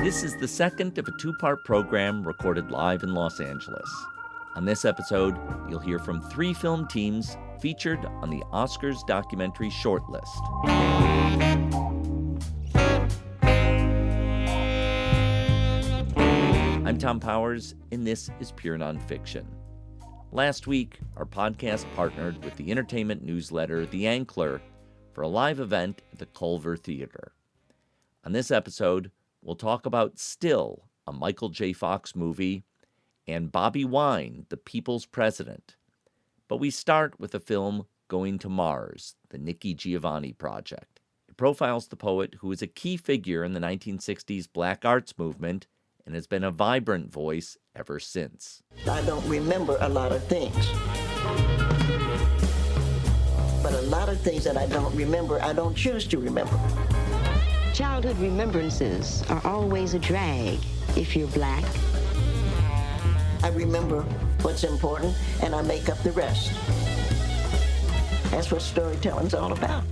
This is the second of a two-part program recorded live in Los Angeles. On this episode, you'll hear from 3 film teams featured on the Oscars documentary shortlist. I'm Thom Powers, and this is Pure Nonfiction. Last week, our podcast partnered with the entertainment newsletter The Ankler for a live event at the Culver Theater. On this episode, we'll talk about Still, a Michael J. Fox movie, and Bobby Wine, the People's President. But we start with the film Going to Mars, the Nikki Giovanni project. It profiles the poet who was a key figure in the 1960s Black arts movement and has been a vibrant voice ever since. I don't remember a lot of things. But a lot of things that I don't remember, I don't choose to remember. Childhood remembrances are always a drag if you're Black. I remember what's important, and I make up the rest. That's what storytelling's all about.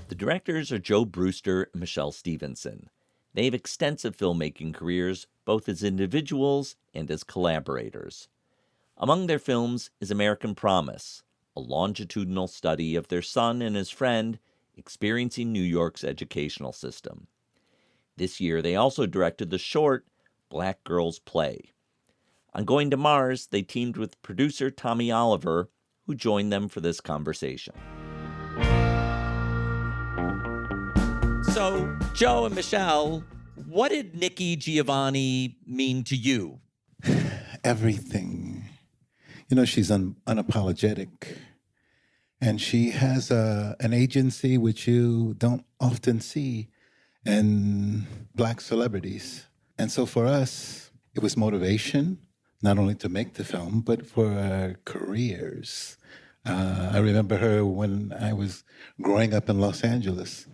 The directors are Joe Brewster and Michèle Stephenson. They have extensive filmmaking careers, both as individuals and as collaborators. Among their films is American Promise, a longitudinal study of their son and his friend experiencing New York's educational system. This year, they also directed the short Black Girls Play. On Going to Mars, they teamed with producer Tommy Oliver, who joined them for this conversation. So, Joe and Michèle, what did Nikki Giovanni mean to you? Everything. You know, she's unapologetic. And she has an agency which you don't often see in Black celebrities. And so for us, it was motivation, not only to make the film, but for our careers. I remember her when I was growing up in Los Angeles,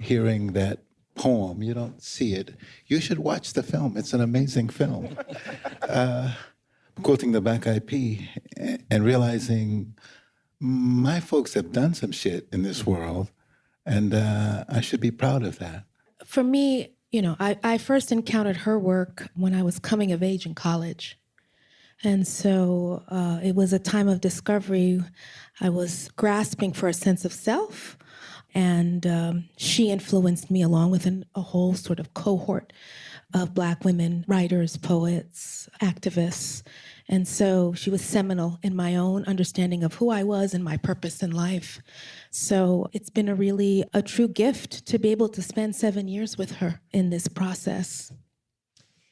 hearing that poem. You don't see it. You should watch the film. It's an amazing film. Quoting the Black Eyed Peas and realizing my folks have done some shit in this world, and I should be proud of that. For me, you know, I first encountered her work when I was coming of age in college. And so it was a time of discovery. I was grasping for a sense of self, and she influenced me along with a whole sort of cohort of Black women, writers, poets, activists. And so she was seminal in my own understanding of who I was and my purpose in life. So it's been a true gift to be able to spend 7 years with her in this process.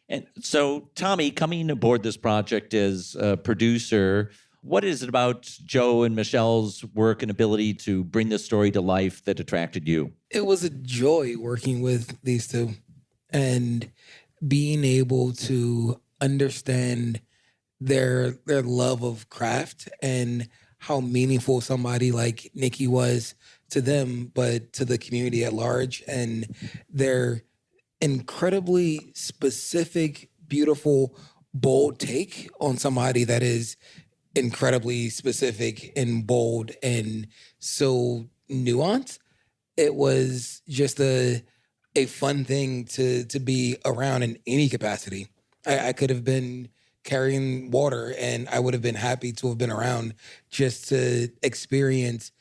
And so, Tommy, coming aboard this project as a producer, what is it about Joe and Michèle's work and ability to bring this story to life that attracted you? It was a joy working with these two and being able to understand their love of craft and how meaningful somebody like Nikki was to them, but to the community at large, and their incredibly specific, beautiful, bold take on somebody that is incredibly specific and bold and so nuanced. It was just a fun thing to be around in any capacity. I could have been carrying water and I would have been happy to have been around just to experience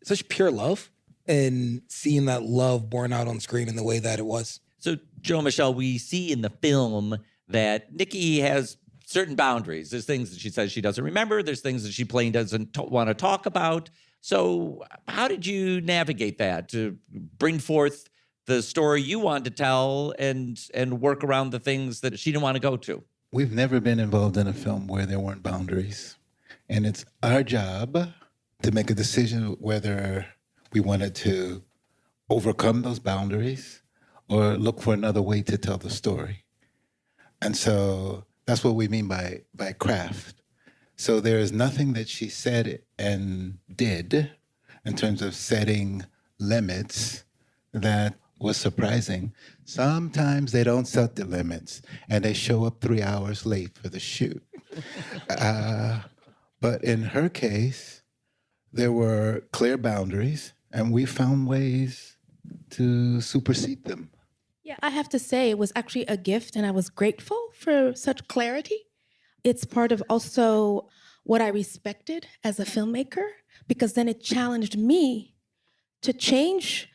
such pure love and seeing that love born out on screen in the way that it was. So, Joe and Michèle, we see in the film that Nikki has certain boundaries. There's things that she says she doesn't remember. There's things that she plain doesn't want to talk about. So how did you navigate that to bring forth the story you wanted to tell and work around the things that she didn't want to go to? We've never been involved in a film where there weren't boundaries. And it's our job to make a decision whether we wanted to overcome those boundaries or look for another way to tell the story. And so that's what we mean by craft. So there is nothing that she said and did in terms of setting limits that was surprising. Sometimes they don't set the limits and they show up 3 hours late for the shoot. But in her case, there were clear boundaries and we found ways to supersede them. Yeah, I have to say it was actually a gift, and I was grateful for such clarity. It's part of also what I respected as a filmmaker, because then it challenged me to change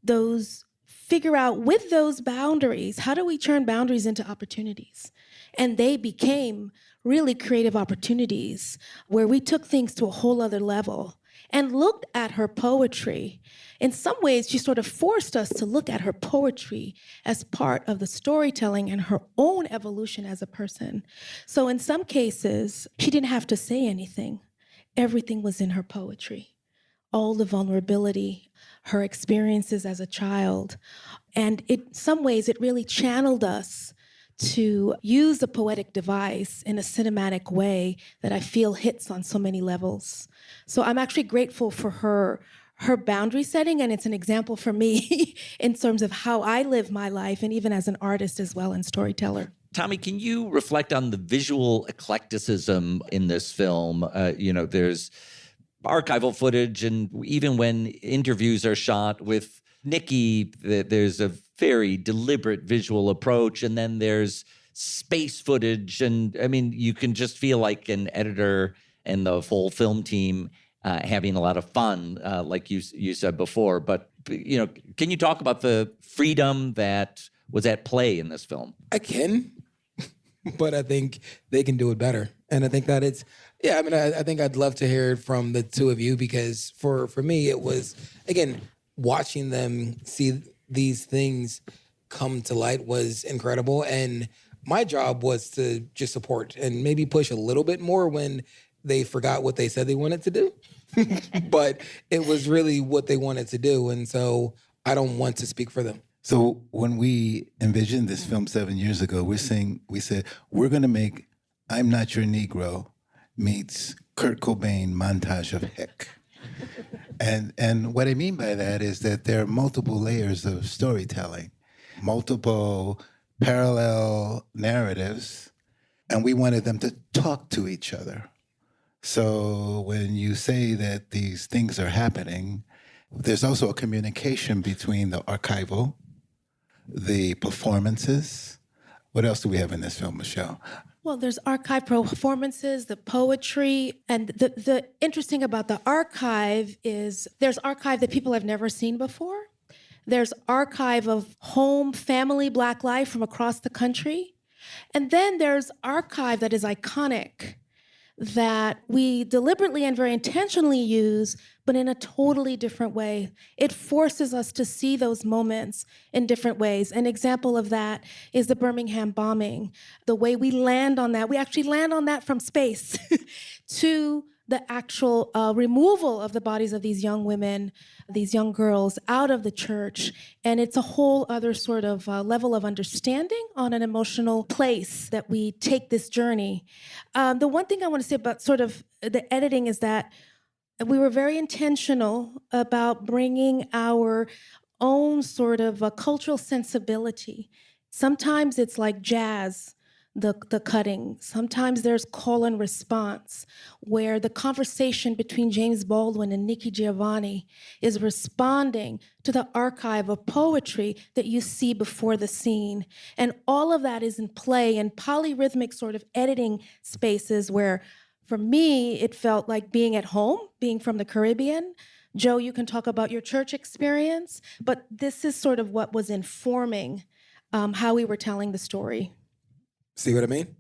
those, figure out with those boundaries, how do we turn boundaries into opportunities? And they became really creative opportunities where we took things to a whole other level and looked at her poetry. In some ways, she sort of forced us to look at her poetry as part of the storytelling and her own evolution as a person. So in some cases, she didn't have to say anything. Everything was in her poetry. All the vulnerability, her experiences as a child. And in some ways, it really channeled us to use the poetic device in a cinematic way that I feel hits on so many levels. So I'm actually grateful for her boundary setting, and it's an example for me in terms of how I live my life, and even as an artist as well and storyteller. Tommy, can you reflect on the visual eclecticism in this film? There's archival footage, and even when interviews are shot with Nikki, there's a very deliberate visual approach, and then there's space footage, and I mean, you can just feel like an editor and the whole film team having a lot of fun, like you said before. But can you talk about the freedom that was at play in this film? I can, but I think they can do it better, and I think that it's. Yeah, I mean, I think I'd love to hear it from the two of you, because for me, it was, again, watching them see these things come to light was incredible. And my job was to just support and maybe push a little bit more when they forgot what they said they wanted to do. But it was really what they wanted to do. And so I don't want to speak for them. So when we envisioned this film 7 years ago, we said, we're going to make I'm Not Your Negro meets Kurt Cobain montage of Heck. And what I mean by that is that there are multiple layers of storytelling, multiple parallel narratives, and we wanted them to talk to each other. So when you say that these things are happening, there's also a communication between the archival, the performances. What else do we have in this film, Michèle? Well, there's archive performances, the poetry, and the interesting about the archive is there's archive that people have never seen before. There's archive of home, family, Black life from across the country. And then there's archive that is iconic, that we deliberately and very intentionally use, but in a totally different way. It forces us to see those moments in different ways. An example of that is the Birmingham bombing. The way we land on that, we actually land on that from space to the actual removal of the bodies of these young women, these young girls out of the church. And it's a whole other sort of level of understanding on an emotional place that we take this journey. The one thing I want to say about sort of the editing is that we were very intentional about bringing our own sort of cultural sensibility. Sometimes it's like jazz, the cutting. Sometimes there's call and response, where the conversation between James Baldwin and Nikki Giovanni is responding to the archive of poetry that you see before the scene. And all of that is in play in polyrhythmic sort of editing spaces where, for me, it felt like being at home, being from the Caribbean. Joe, you can talk about your church experience, but this is sort of what was informing how we were telling the story. See what I mean?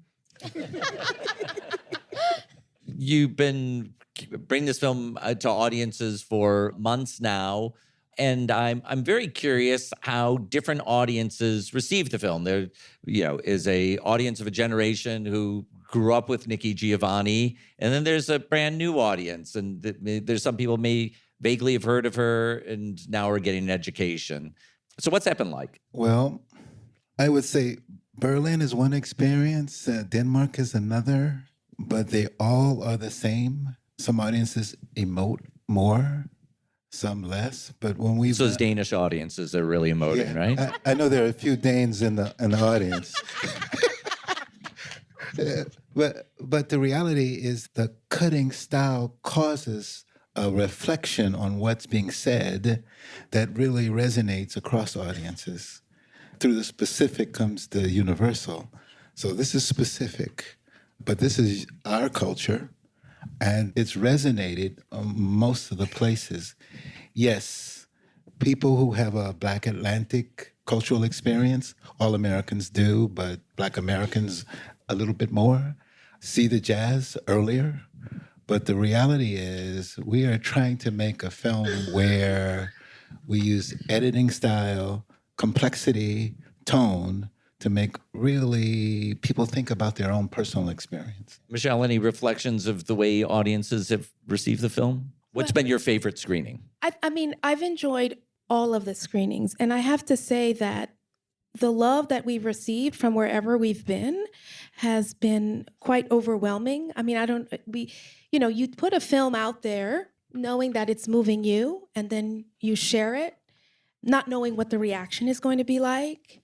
You've been bringing this film to audiences for months now, and I'm very curious how different audiences receive the film. There, is a audience of a generation who grew up with Nikki Giovanni, and then there's a brand new audience, and there's some people may vaguely have heard of her and now are getting an education. So what's that been like? Well, I would say Berlin is one experience, Denmark is another, but they all are the same. Some audiences emote more, some less. But when we those Danish audiences are really emoting, right? I know there are a few Danes in the audience. But the reality is the cutting style causes a reflection on what's being said that really resonates across audiences. through the specific comes the universal. So this is specific, but this is our culture, and it's resonated on most of the places. Yes, people who have a Black Atlantic cultural experience, all Americans do, but Black Americans a little bit more, see the jazz earlier. But the reality is we are trying to make a film where we use editing style, complexity, tone, to make really people think about their own personal experience. Michèle, any reflections of the way audiences have received the film? What's been your favorite screening? I mean, I've enjoyed all of the screenings, and I have to say that the love that we've received from wherever we've been has been quite overwhelming. I mean, you put a film out there knowing that it's moving you, and then you share it, not knowing what the reaction is going to be like.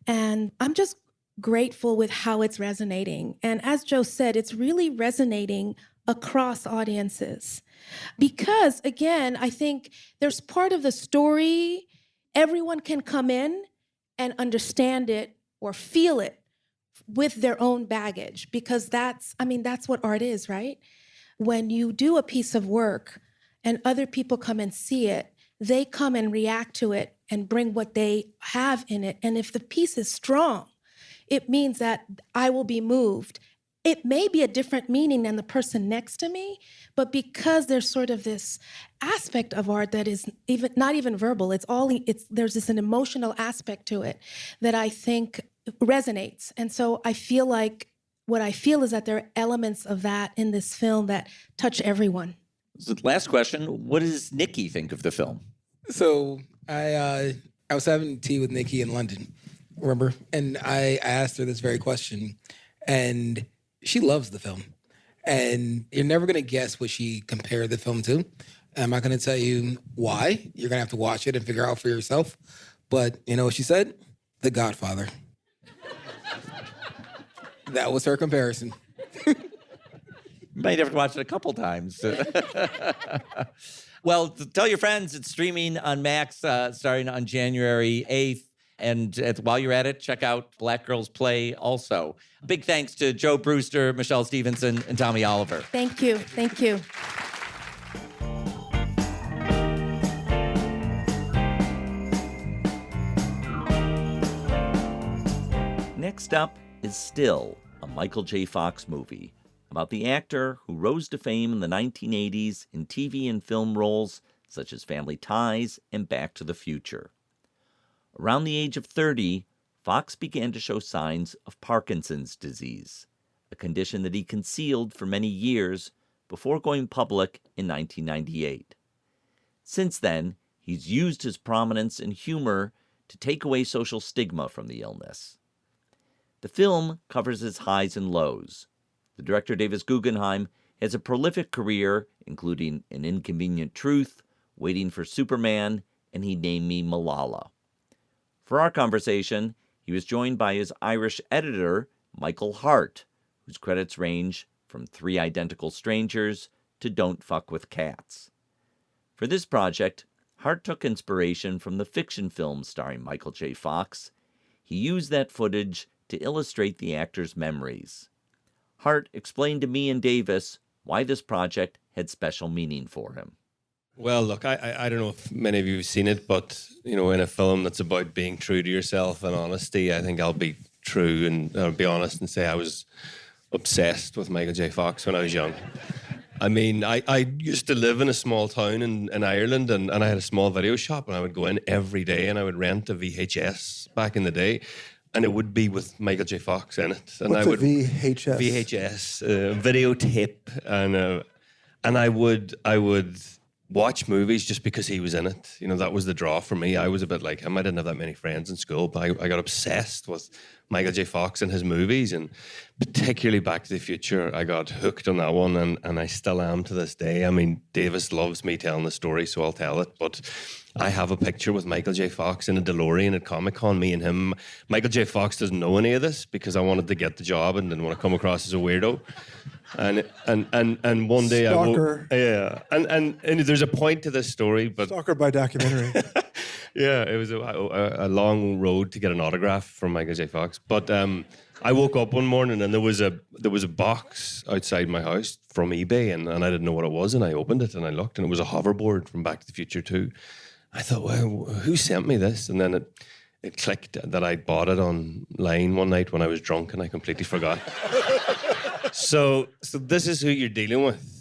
And I'm just grateful with how it's resonating. And as Joe said, it's really resonating across audiences. Because, again, I think there's part of the story, everyone can come in and understand it or feel it with their own baggage. Because that's what art is, right? When you do a piece of work and other people come and see it, they come and react to it and bring what they have in it. And if the piece is strong, it means that I will be moved. It may be a different meaning than the person next to me, but because there's sort of this aspect of art that is not even verbal, there's an emotional aspect to it that I think resonates. And so I feel like what I feel is that there are elements of that in this film that touch everyone. So last question, what does Nikki think of the film? So I was having tea with Nikki in London, remember? And I asked her this very question, and she loves the film. And you're never going to guess what she compared the film to. I'm not going to tell you why. You're going to have to watch it and figure out for yourself. But you know what she said? The Godfather. That was her comparison. You might have to watch it a couple times. Well, tell your friends it's streaming on Max starting on January 8th. And while you're at it, check out Black Girls Play also. Big thanks to Joe Brewster, Michèle Stephenson, and Tommy Oliver. Thank you. Thank you. Next up is Still, a Michael J. Fox movie about the actor who rose to fame in the 1980s in TV and film roles such as Family Ties and Back to the Future. Around the age of 30, Fox began to show signs of Parkinson's disease, a condition that he concealed for many years before going public in 1998. Since then, he's used his prominence and humor to take away social stigma from the illness. The film covers his highs and lows. The director Davis Guggenheim has a prolific career, including An Inconvenient Truth, Waiting for Superman, and He Named Me Malala. For our conversation, he was joined by his Irish editor, Michael Hart, whose credits range from 3 Identical Strangers to Don't Fuck with Cats. For this project, Hart took inspiration from the fiction film starring Michael J. Fox. He used that footage to illustrate the actor's memories. Hart explained to me and Davis why this project had special meaning for him. Well, look, I don't know if many of you have seen it, but, you know, in a film that's about being true to yourself and honesty, I think I'll be true and I'll be honest and say I was obsessed with Michael J. Fox when I was young. I mean, I used to live in a small town in Ireland and I had a small video shop and I would go in every day and I would rent a VHS back in the day. And it would be with Michael J. Fox in it. And What's I would a VHS? VHS, videotape, and I would watch movies just because he was in it. You know, that was the draw for me. I was a bit like him. I didn't have that many friends in school, but I got obsessed with Michael J. Fox and his movies, and particularly Back to the Future. I got hooked on that one, and I still am to this day. I mean, Davis loves me telling the story, so I'll tell it, but I have a picture with Michael J. Fox in a DeLorean at Comic-Con, me and him. Michael J. Fox doesn't know any of this because I wanted to get the job and didn't want to come across as a weirdo. And one day Stalker. and there's a point to this story, but Stalker by documentary. Yeah, it was a long road to get an autograph from Michael J. Fox. But I woke up one morning and there was a box outside my house from eBay, and I didn't know what it was, and I opened it and I looked, and it was a hoverboard from Back to the Future 2. I thought, well, who sent me this? And then it clicked that I bought it online one night when I was drunk and I completely forgot. So this is who you're dealing with.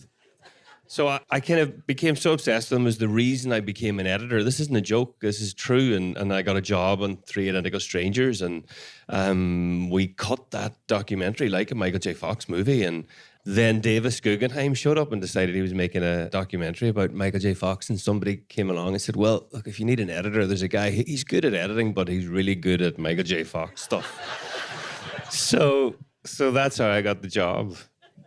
So I kind of became so obsessed with them as the reason I became an editor. This isn't a joke. This is true. And I got a job on 3 Identical Strangers, and we cut that documentary like a Michael J. Fox movie. And then Davis Guggenheim showed up and decided he was making a documentary about Michael J. Fox. And somebody came along and said, well, look, if you need an editor, there's a guy, he's good at editing, but he's really good at Michael J. Fox stuff. So that's how I got the job.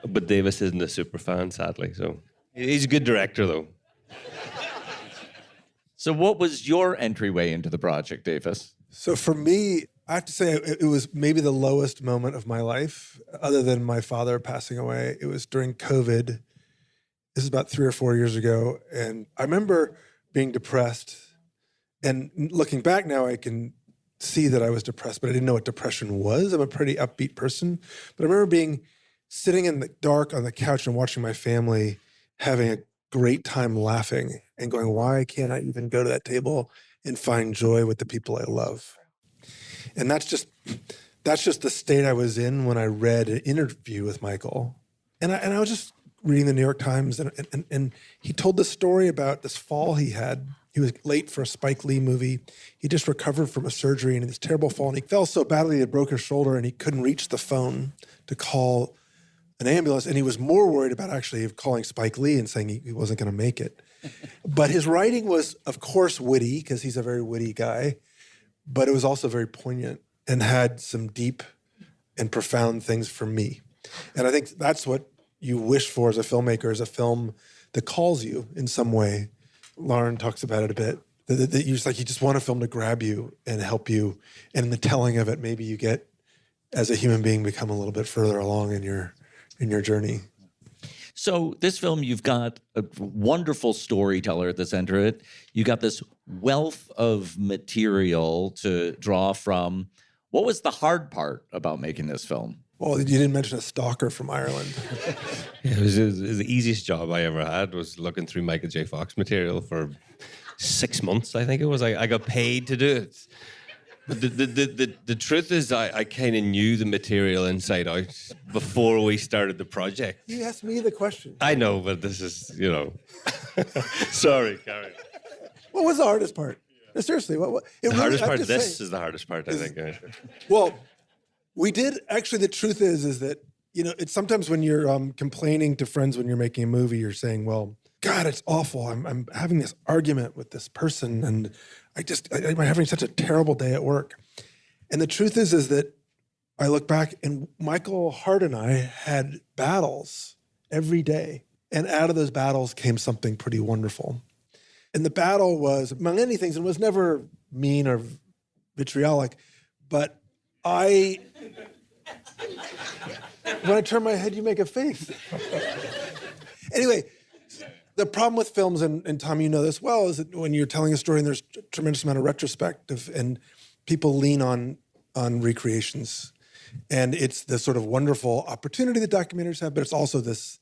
But Davis isn't a super fan, sadly, so... He's a good director, though. So what was your entryway into the project, Davis? So for me, I have to say it was maybe the lowest moment of my life, other than my father passing away. It was during COVID. This is about 3 or 4 years ago. And I remember being depressed. And looking back now, I can see that I was depressed, but I didn't know what depression was. I'm a pretty upbeat person. But I remember sitting in the dark on the couch and watching my family having a great time laughing and going, why can't I even go to that table and find joy with the people I love? And that's just the state I was in when I read an interview with Michael. And I was just reading the New York Times, and he told this story about this fall he had. He was late for a Spike Lee movie. He just recovered from a surgery and this terrible fall, and he fell so badly he had broke his shoulder, and he couldn't reach the phone to call an ambulance, and he was more worried about actually calling Spike Lee and saying he wasn't going to make it. But his writing was, of course, witty, because he's a very witty guy, but it was also very poignant and had some deep and profound things for me. And I think that's what you wish for as a filmmaker, is a film that calls you in some way. Lauren talks about it a bit, that you just want a film to grab you and help you. And in the telling of it, maybe you get, as a human being, become a little bit further along in your journey. So this film, you've got a wonderful storyteller at the center of it. You got this wealth of material to draw from. What was the hard part about making this film? Well, you didn't mention a stalker from Ireland. Yeah, it was the easiest job I ever had, was looking through Michael J. Fox material for 6 months, I think it was. I got paid to do it. But the truth is, I kind of knew the material inside out before we started the project. You asked me the question. I know, but this is, Sorry, carry on. What was the hardest part? No, seriously, The hardest part of this is the hardest part, I think. Well, we did, actually, the truth is that, it's sometimes when you're complaining to friends when you're making a movie, you're saying, well, God, it's awful. I'm having this argument with this person, and I'm having such a terrible day at work. And the truth is that I look back, and Michael Hart and I had battles every day. And out of those battles came something pretty wonderful. And the battle was, among many things, and was never mean or vitriolic, but when I turn my head, you make a face. Anyway, the problem with films, and Thom, you know this well, is that when you're telling a story and there's a tremendous amount of retrospective, and people lean on recreations. And it's the sort of wonderful opportunity that documentaries have, but it's also this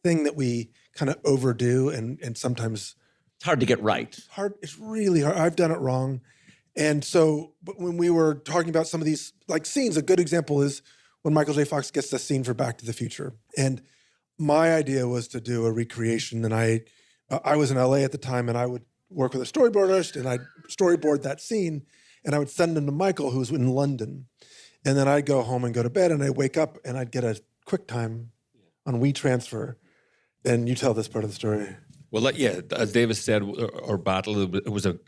thing that we kind of overdo, and sometimes... It's hard to get right. It's really hard. I've done it wrong. And so, but when we were talking about some of these scenes, a good example is when Michael J. Fox gets the scene for Back to the Future. And my idea was to do a recreation, and I was in LA at the time, and I would work with a storyboard artist, and I'd storyboard that scene, and I would send them to Michael, who's in London. And then I'd go home and go to bed, and I'd wake up, and I'd get a QuickTime on WeTransfer. And you tell this part of the story. Well, as David said, our battle, it was a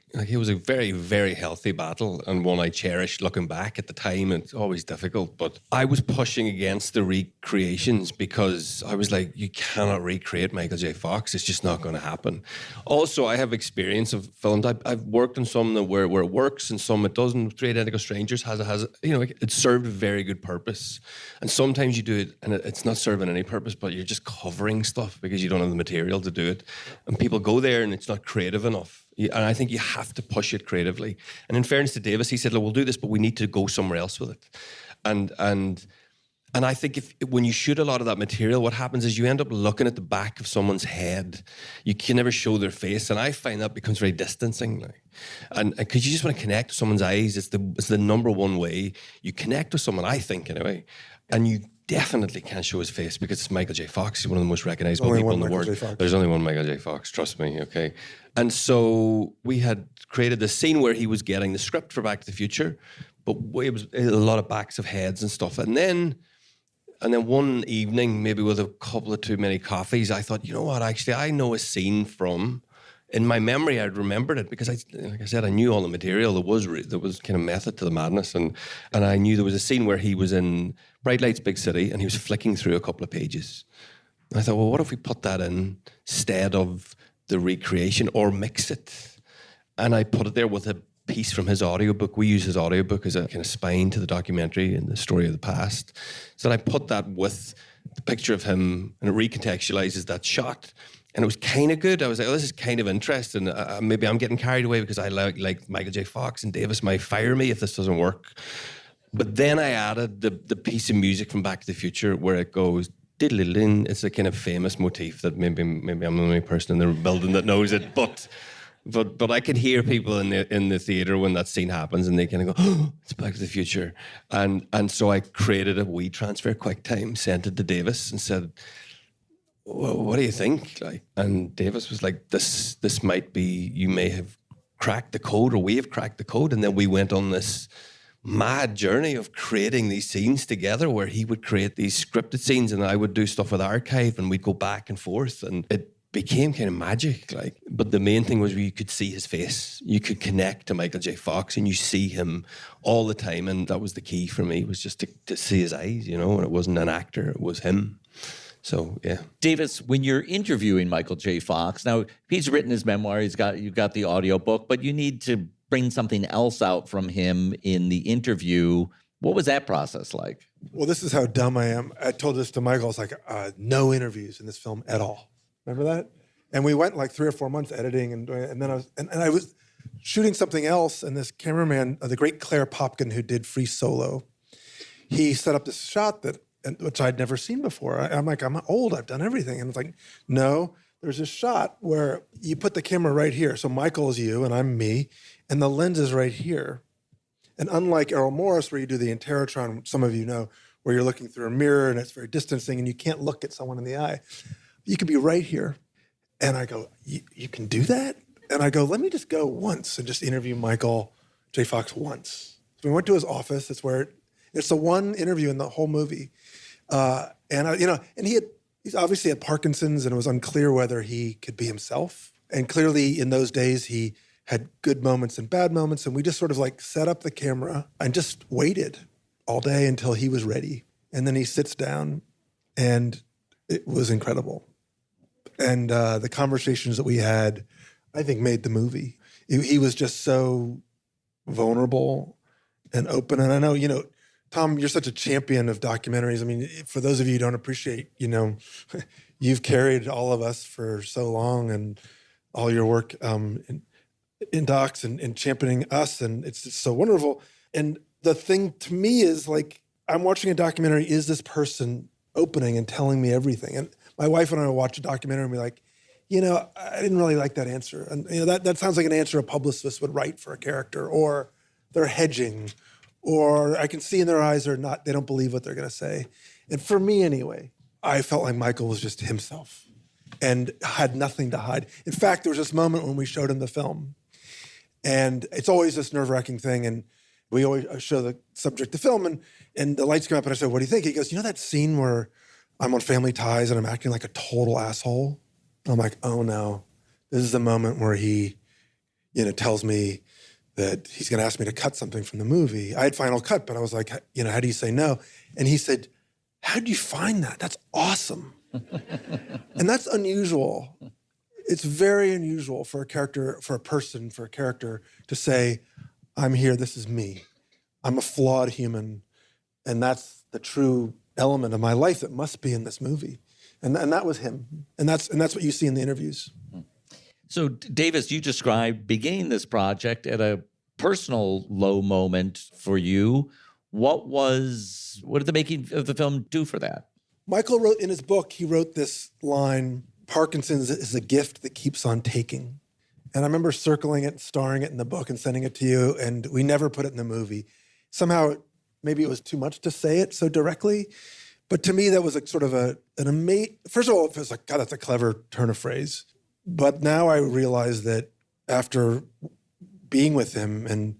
very, very healthy battle, and one I cherished looking back at the time. It's always difficult, but I was pushing against the recreations because I was like, you cannot recreate Michael J. Fox. It's just not going to happen. Also, I have experience of films. I've worked on some where it works and some it doesn't. 3 Identical Strangers it served a very good purpose. And sometimes you do it and it's not serving any purpose, but you're just covering stuff because you don't have the material to do it. And people go there and it's not creative enough. And I think you have to push it creatively. And in fairness to Davis, he said, look, we'll do this, but we need to go somewhere else with it. And I think when you shoot a lot of that material, what happens is you end up looking at the back of someone's head. You can never show their face, and I find that becomes very distancing. And because you just want to connect with someone's eyes, it's the number one way you connect with someone, I think, anyway. And you definitely can't show his face because it's Michael J. Fox. He's one of the most recognizable people in the world. There's only one Michael J. Fox, trust me, okay? And so we had created this scene where he was getting the script for Back to the Future, but it was a lot of backs of heads and stuff. And then one evening, maybe with a couple of too many coffees, I thought, you know what, actually, I know a scene from, in my memory, I'd remembered it because, like I said, I knew all the material. There was kind of method to the madness. And I knew there was a scene where he was in Bright Lights, Big City, and he was flicking through a couple of pages. And I thought, well, what if we put that in instead of the recreation or mix it? And I put it there with a piece from his audiobook. We use his audiobook as a kind of spine to the documentary and the story of the past. So I put that with the picture of him, and it recontextualizes that shot. And it was kind of good. I was like, oh, this is kind of interesting. Maybe I'm getting carried away because I like Michael J. Fox, and Davis might fire me if this doesn't work. But then I added the piece of music from Back to the Future where it goes, diddle-diddle-din. It's a kind of famous motif that maybe I'm the only person in the building that knows it, But I can hear people in the theater when that scene happens, and they kind of go, "Oh, it's Back to the Future," and so I created a wee transfer QuickTime, sent it to Davis, and said, well, "What do you think?" And Davis was like, "This might be. You may have cracked the code, or we have cracked the code." And then we went on this mad journey of creating these scenes together, where he would create these scripted scenes, and I would do stuff with archive, and we'd go back and forth, and it became kind of magic. But the main thing was you could see his face. You could connect to Michael J. Fox, and you see him all the time. And that was the key for me, was just to see his eyes, and it wasn't an actor, it was him. So, yeah. Davis, when you're interviewing Michael J. Fox, now he's written his memoir, you've got the audiobook, but you need to bring something else out from him in the interview. What was that process like? Well, this is how dumb I am. I told this to Michael. It's like, no interviews in this film at all. Remember that? And we went like 3 or 4 months editing, and then I was shooting something else, and this cameraman, the great Claire Popkin, who did Free Solo, he set up this shot which I'd never seen before. I'm like, I'm old, I've done everything. And it's like, no, there's this shot where you put the camera right here. So Michael is you, and I'm me, and the lens is right here. And unlike Errol Morris, where you do the Interrotron, which some of you know, where you're looking through a mirror and it's very distancing and you can't look at someone in the eye, you could be right here. And I go, you can do that? And I go, let me just go once and just interview Michael J. Fox once. So we went to his office. It's the one interview in the whole movie. And he's obviously had Parkinson's, and it was unclear whether he could be himself. And clearly in those days, he had good moments and bad moments. And we just sort of like set up the camera and just waited all day until he was ready. And then he sits down, and it was incredible. And the conversations that we had, I think, made the movie. He was just so vulnerable and open. And I know, Thom, you're such a champion of documentaries. I mean, for those of you who don't appreciate, you've carried all of us for so long, and all your work in docs and championing us. And it's just so wonderful. And the thing to me is, like, I'm watching a documentary, is this person opening and telling me everything? And my wife and I will watch a documentary and be like, I didn't really like that answer. And that sounds like an answer a publicist would write for a character, or they're hedging, or I can see in their eyes they don't believe what they're going to say. And for me anyway, I felt like Michael was just himself and had nothing to hide. In fact, there was this moment when we showed him the film, and it's always this nerve-wracking thing. And we always show the subject the film, and the lights come up, and I said, what do you think? He goes, that scene where I'm on Family Ties and I'm acting like a total asshole? I'm like, oh no, this is the moment where he, tells me that he's going to ask me to cut something from the movie. I had Final Cut, but I was like, how do you say no? And he said, how did you find that? That's awesome. And that's unusual. It's very unusual for a character, for a character to say, I'm here, this is me. I'm a flawed human. And that's the true element of my life that must be in this movie. And that was him. And that's what you see in the interviews. So, Davis, you described beginning this project at a personal low moment for you. What did the making of the film do for that? Michael wrote in his book, he wrote this line, Parkinson's is a gift that keeps on taking. And I remember circling it, starring it in the book and sending it to you, and we never put it in the movie. Somehow, maybe it was too much to say it so directly, but to me, that was a sort of an amazing, first of all, it was like, God, that's a clever turn of phrase. But now I realize that after being with him and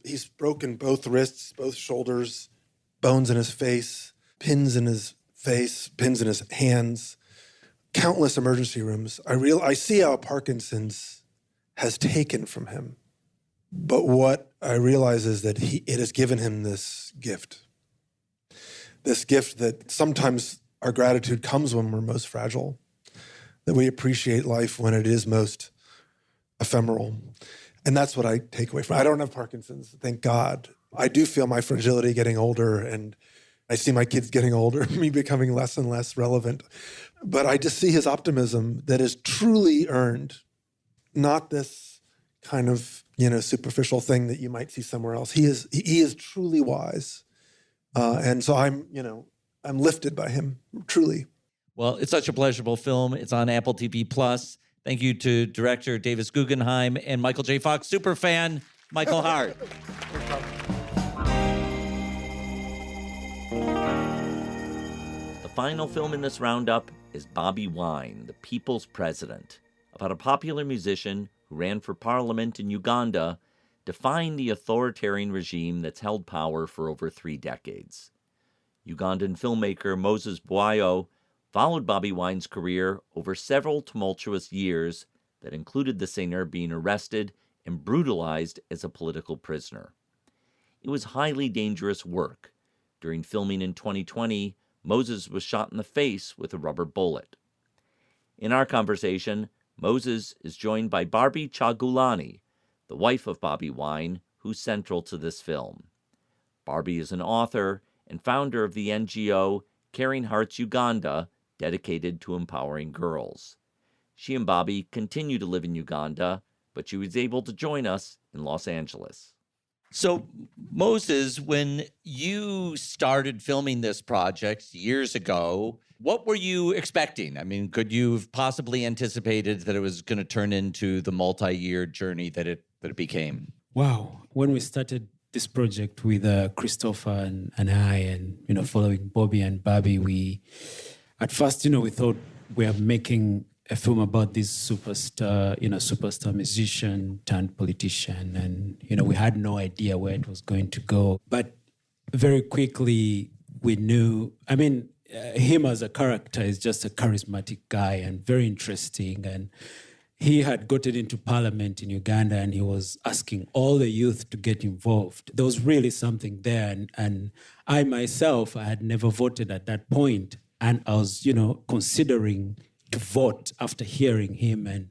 he's broken both wrists, both shoulders, bones in his face, pins in his face, pins in his hands, countless emergency rooms. I see how Parkinson's has taken from him. But what I realize is that it has given him this gift that sometimes our gratitude comes when we're most fragile, that we appreciate life when it is most ephemeral. And that's what I take away from it. I don't have Parkinson's, thank God. I do feel my fragility getting older, and I see my kids getting older, me becoming less and less relevant. But I just see his optimism that is truly earned, not this kind of, superficial thing that you might see somewhere else. He is truly wise. And so I'm lifted by him, truly. Well, it's such a pleasurable film. It's on Apple TV+. Thank you to director Davis Guggenheim and Michael J. Fox superfan Michael Hart. The final film in this roundup is Bobi Wine, the People's President, about a popular musician who ran for parliament in Uganda, defying the authoritarian regime that's held power for over 3 decades. Ugandan filmmaker Moses Bwayo followed Bobi Wine's career over several tumultuous years that included the singer being arrested and brutalized as a political prisoner. It was highly dangerous work. During filming in 2020, Moses was shot in the face with a rubber bullet. In our conversation, Moses is joined by Barbie Chagulani, the wife of Bobi Wine, who's central to this film. Barbie is an author and founder of the NGO Caring Hearts Uganda, dedicated to empowering girls. She and Bobi continue to live in Uganda, but she was able to join us in Los Angeles. So, Moses, when you started filming this project years ago, what were you expecting? I mean, could you have possibly anticipated that it was going to turn into the multi-year journey that it became? Wow. When we started this project with Christopher and I, and following Bobby and Barbie, we at first, we thought we are making a film about this superstar musician turned politician. And, we had no idea where it was going to go. But very quickly, we knew, him as a character is just a charismatic guy and very interesting. And he had gotten into parliament in Uganda and he was asking all the youth to get involved. There was really something there. And I myself, I had never voted at that point. And I was, considering to vote after hearing him. And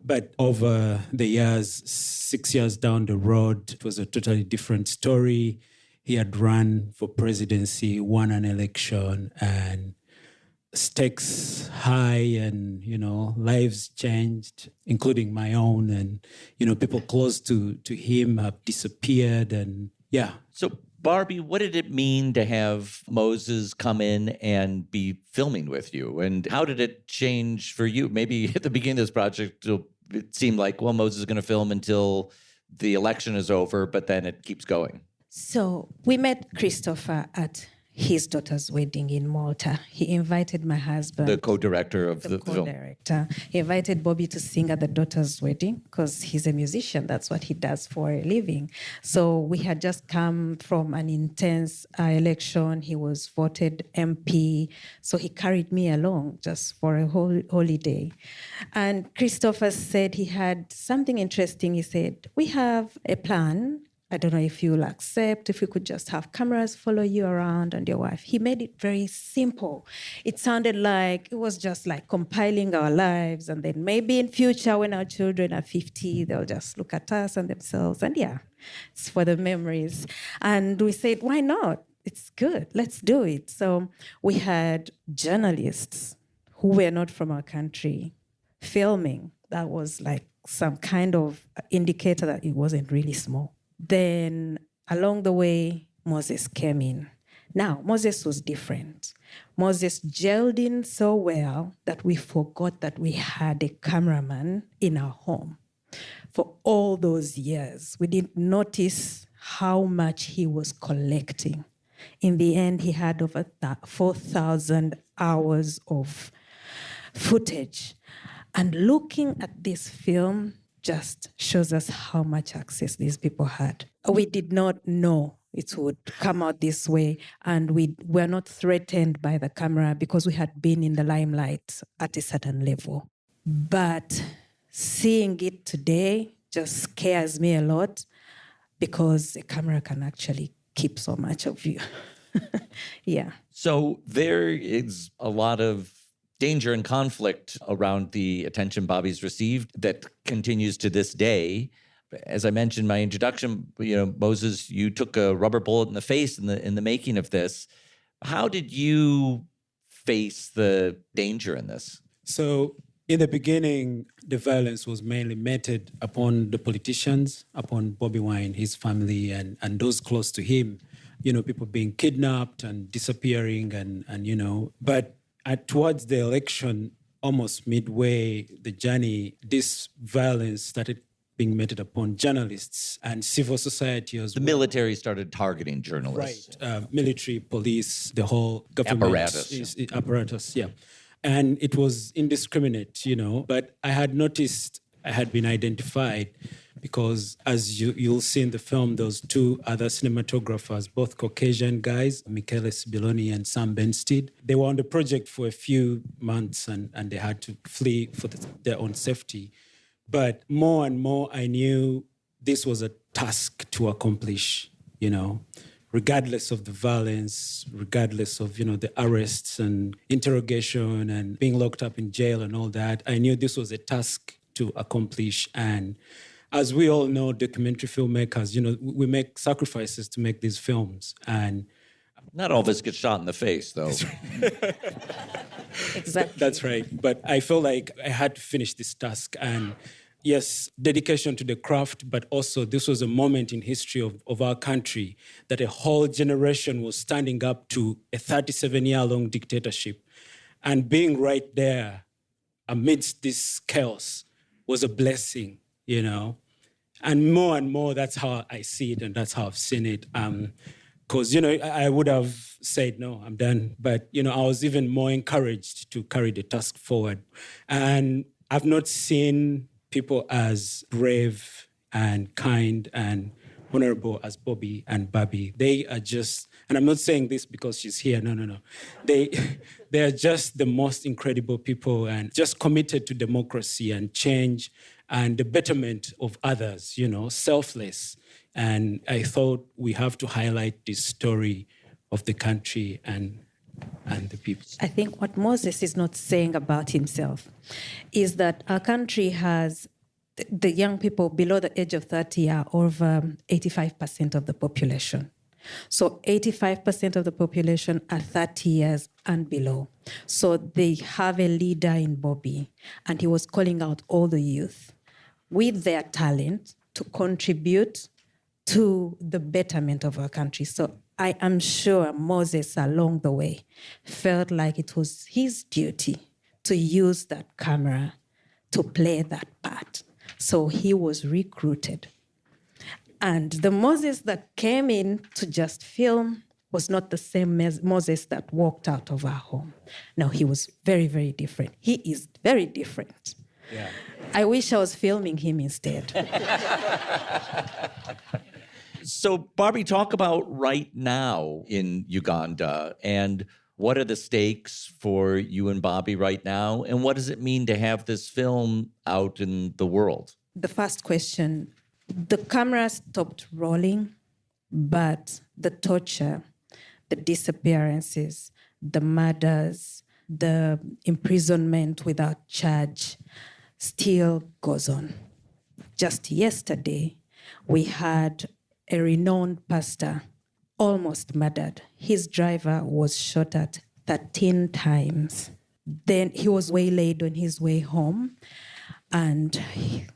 but over the years, 6 years down the road, it was a totally different story. He had run for presidency, won an election, and stakes high, and, lives changed, including my own. And, people close to him have disappeared. And So, Barbie, what did it mean to have Moses come in and be filming with you? And how did it change for you? Maybe at the beginning of this project, it seemed like, well, Moses is going to film until the election is over, but then it keeps going. So we met Christopher at his daughter's wedding in Malta. He invited my husband. The co-director of the film. He invited Bobby to sing at the daughter's wedding because he's a musician. That's what he does for a living. So we had just come from an intense election. He was voted MP. So he carried me along just for a whole holiday. And Christopher said he had something interesting. He said, we have a plan. I don't know if you'll accept, if we could just have cameras follow you around and your wife. He made it very simple. It sounded like it was just like compiling our lives. And then maybe in future, when our children are 50, they'll just look at us and themselves. And it's for the memories. And we said, why not? it's good. Let's do it. So we had journalists who were not from our country filming. That was like some kind of indicator that it wasn't really small. Then along the way, Moses came in. Now, Moses was different. Moses gelled in so well that we forgot that we had a cameraman in our home. For all those years, we didn't notice how much he was collecting. In the end, he had over 4,000 hours of footage. And looking at this film just shows us how much access these people had. We did not know it would come out this way, and we were not threatened by the camera because we had been in the limelight at a certain level. But seeing it today just scares me a lot because a camera can actually keep so much of you. Yeah. So there is a lot of danger and conflict around the attention Bobby's received that continues to this day. As I mentioned in my introduction, Moses, you took a rubber bullet in the face in the making of this. How did you face the danger in this? So in the beginning, the violence was mainly meted upon the politicians, upon Bobby Wine, his family, and those close to him. People being kidnapped and disappearing, but towards the election, almost midway the journey, this violence started being meted upon journalists and civil society as well. The military started targeting journalists. Right. Military, police, the whole government. Apparatus, yeah. And it was indiscriminate, But I had noticed I had been identified because, as you'll see in the film, those two other cinematographers, both Caucasian guys, Michèle Sibiloni and Sam Benstead, they were on the project for a few months and they had to flee for their own safety. But more and more, I knew this was a task to accomplish, regardless of the violence, regardless of, the arrests and interrogation and being locked up in jail and all that. I knew this was a task to accomplish. And as we all know, documentary filmmakers, we make sacrifices to make these films. And not all of us get shot in the face, though. Exactly. That's right. But I felt like I had to finish this task. And yes, dedication to the craft, but also this was a moment in history of our country that a whole generation was standing up to a 37-year-long dictatorship. And being right there amidst this chaos was a blessing, And more, that's how I see it and that's how I've seen it. Because, I would have said, no, I'm done. But, I was even more encouraged to carry the task forward. And I've not seen people as brave and kind and honorable as Bobby and Bobby. They are just, and I'm not saying this because she's here, no. They are just the most incredible people and just committed to democracy and change and the betterment of others, selfless. And I thought we have to highlight this story of the country and the people. I think what Moses is not saying about himself is that our country has the young people below the age of 30 are over 85% of the population. So 85% of the population are 30 years and below. So they have a leader in Bobby, and he was calling out all the youth with their talent to contribute to the betterment of our country. So I am sure Moses, along the way, felt like it was his duty to use that camera to play that part. So he was recruited. And the Moses that came in to just film was not the same Moses that walked out of our home. No, he was very, very different. He is very different. Yeah. I wish I was filming him instead. So, Barbie, talk about right now in Uganda and what are the stakes for you and Bobby right now? And what does it mean to have this film out in the world? The first question, the camera stopped rolling, but the torture, the disappearances, the murders, the imprisonment without charge still goes on. Just yesterday, we had a renowned pastor almost murdered. His driver was shot at 13 times. Then he was waylaid on his way home, and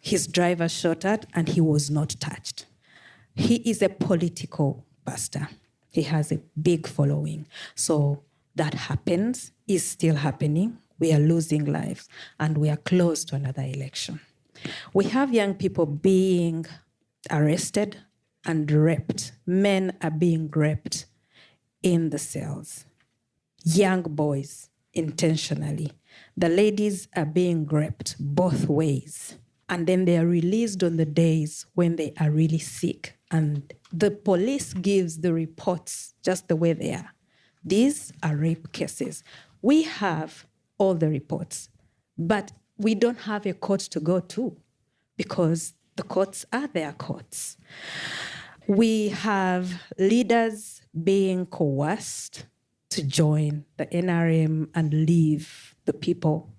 his driver shot at, and he was not touched. He is a political pastor. He has a big following. So that happens, is still happening. We are losing lives, and we are close to another election. We have young people being arrested and raped. Men are being raped in the cells. Young boys, intentionally. The ladies are being raped both ways. And then they are released on the days when they are really sick. And the police gives the reports just the way they are. These are rape cases. We have all the reports, but we don't have a court to go to because the courts are their courts. We have leaders being coerced to join the NRM and leave the people.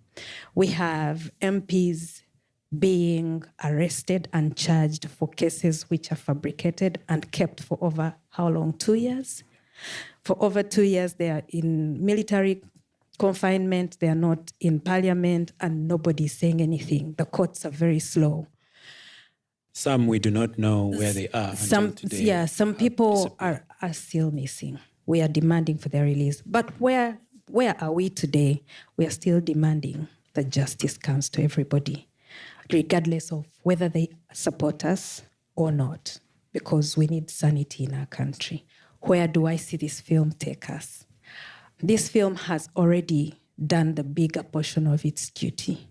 We have MPs being arrested and charged for cases which are fabricated and kept for over how long? 2 years? For over 2 years, they are in military confinement, they are not in parliament, and nobody is saying anything. The courts are very slow. Some we do not know where they are. Some people are still missing. We are demanding for their release. But where are we today? We are still demanding that justice comes to everybody, regardless of whether they support us or not, because we need sanity in our country. Where do I see this film take us? This film has already done the bigger portion of its duty.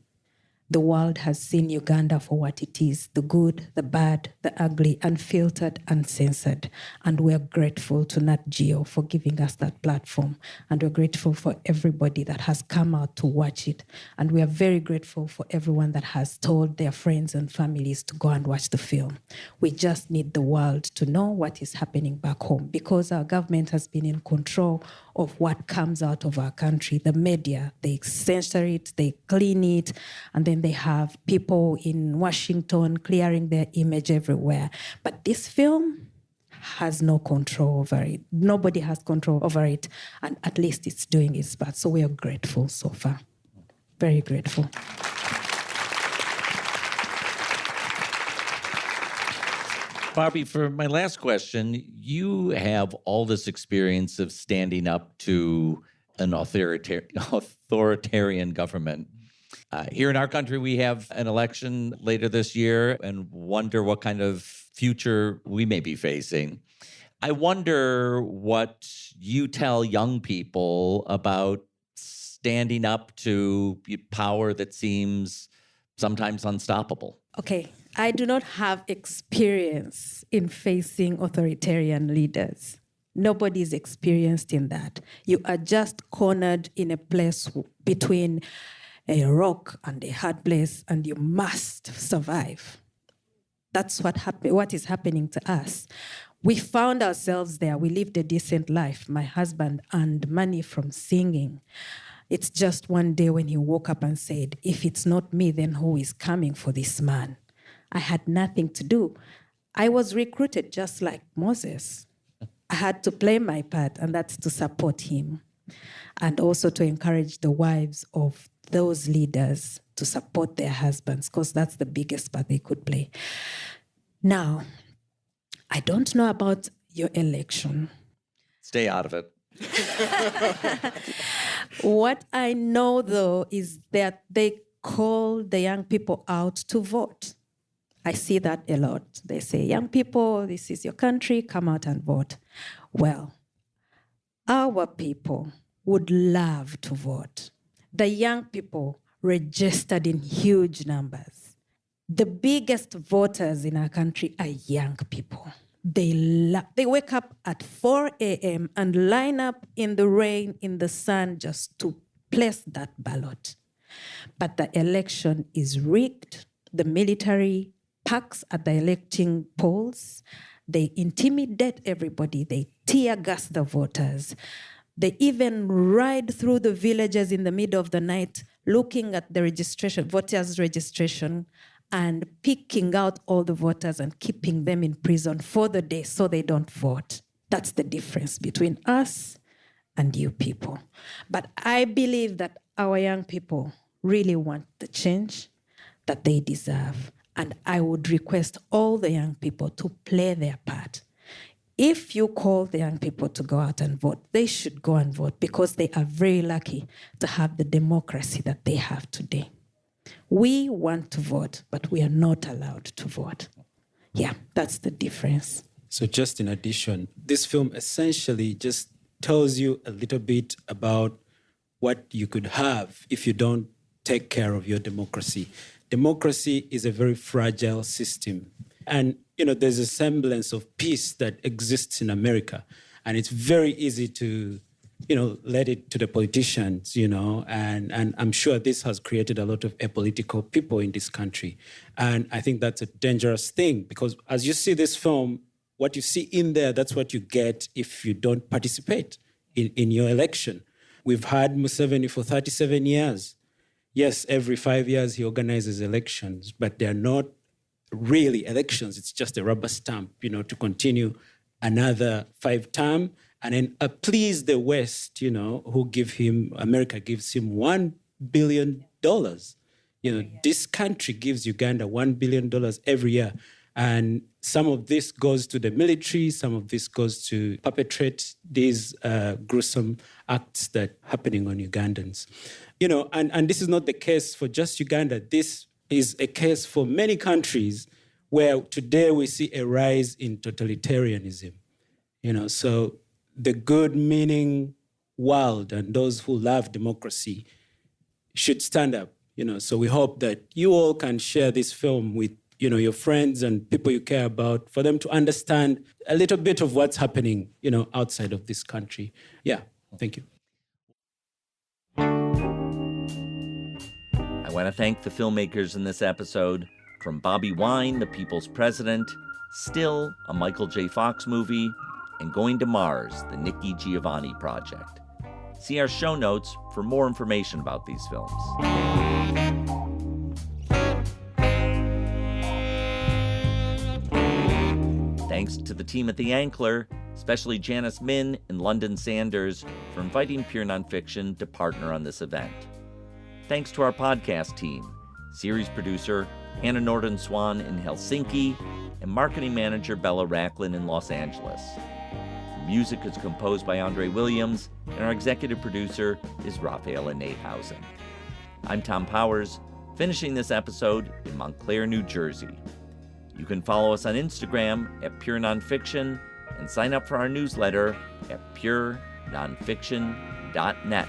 The world has seen Uganda for what it is, the good, the bad, the ugly, unfiltered, uncensored. And we're grateful to Nat Geo for giving us that platform. And we're grateful for everybody that has come out to watch it. And we are very grateful for everyone that has told their friends and families to go and watch the film. We just need the world to know what is happening back home, because our government has been in control of what comes out of our country. The media, they censor it, they clean it, and then they have people in Washington clearing their image everywhere. But this film has no control over it. Nobody has control over it, and at least it's doing its part. So we are grateful so far. Very grateful. Barbie, for my last question, you have all this experience of standing up to an authoritarian government. Here in our country, we have an election later this year and wonder what kind of future we may be facing. I wonder what you tell young people about standing up to power that seems sometimes unstoppable. Okay, I do not have experience in facing authoritarian leaders. Nobody is experienced in that. You are just cornered in a place between a rock and a hard place, and you must survive. That's what is happening to us. We found ourselves there. We lived a decent life. My husband earned money from singing. It's just one day when he woke up and said, if it's not me, then who is coming for this man? I had nothing to do. I was recruited just like Moses. I had to play my part, and that's to support him, and also to encourage the wives of those leaders to support their husbands, because that's the biggest part they could play. Now, I don't know about your election. Stay out of it. What I know, though, is that they call the young people out to vote. I see that a lot. They say, young people, this is your country, come out and vote. Well, our people would love to vote. The young people registered in huge numbers. The biggest voters in our country are young people. They wake up at 4 a.m. and line up in the rain, in the sun, just to place that ballot. But the election is rigged. The military packs at the electing polls. They intimidate everybody. They tear gas the voters. They even ride through the villages in the middle of the night looking at the registration, voters' registration, and picking out all the voters and keeping them in prison for the day so they don't vote. That's the difference between us and you people. But I believe that our young people really want the change that they deserve. And I would request all the young people to play their part. If you call the young people to go out and vote, they should go and vote because they are very lucky to have the democracy that they have today. We want to vote, but we are not allowed to vote. Yeah, that's the difference. So just in addition, this film essentially just tells you a little bit about what you could have if you don't take care of your democracy. Democracy is a very fragile system. And, there's a semblance of peace that exists in America. And it's very easy to, let it to the politicians, and I'm sure this has created a lot of apolitical people in this country. And I think that's a dangerous thing because as you see this film, what you see in there, that's what you get if you don't participate in your election. We've had Museveni for 37 years. Yes, every 5 years he organizes elections, but they're not really elections. It's just a rubber stamp, to continue another 5-term and then please the West, America gives him $1 billion. This country gives Uganda $1 billion every year. And some of this goes to the military, some of this goes to perpetrate these gruesome acts that are happening on Ugandans. And this is not the case for just Uganda. This is a case for many countries where today we see a rise in totalitarianism. So the good meaning world and those who love democracy should stand up. So we hope that you all can share this film with your friends and people you care about for them to understand a little bit of what's happening, outside of this country. Yeah, thank you. I want to thank the filmmakers in this episode, from Bobby Wine, The People's President, Still, a Michael J. Fox movie, and Going to Mars, the Nikki Giovanni project. See our show notes for more information about these films. Thanks to the team at The Ankler, especially Janice Min and London Sanders, for inviting Pure Nonfiction to partner on this event. Thanks to our podcast team, series producer Hannah Norden-Swan in Helsinki, and marketing manager Bella Racklin in Los Angeles. Music is composed by Andre Williams, and our executive producer is Raphaela Natehausen. I'm Thom Powers, finishing this episode in Montclair, New Jersey. You can follow us on Instagram at Pure Nonfiction and sign up for our newsletter at purenonfiction.net.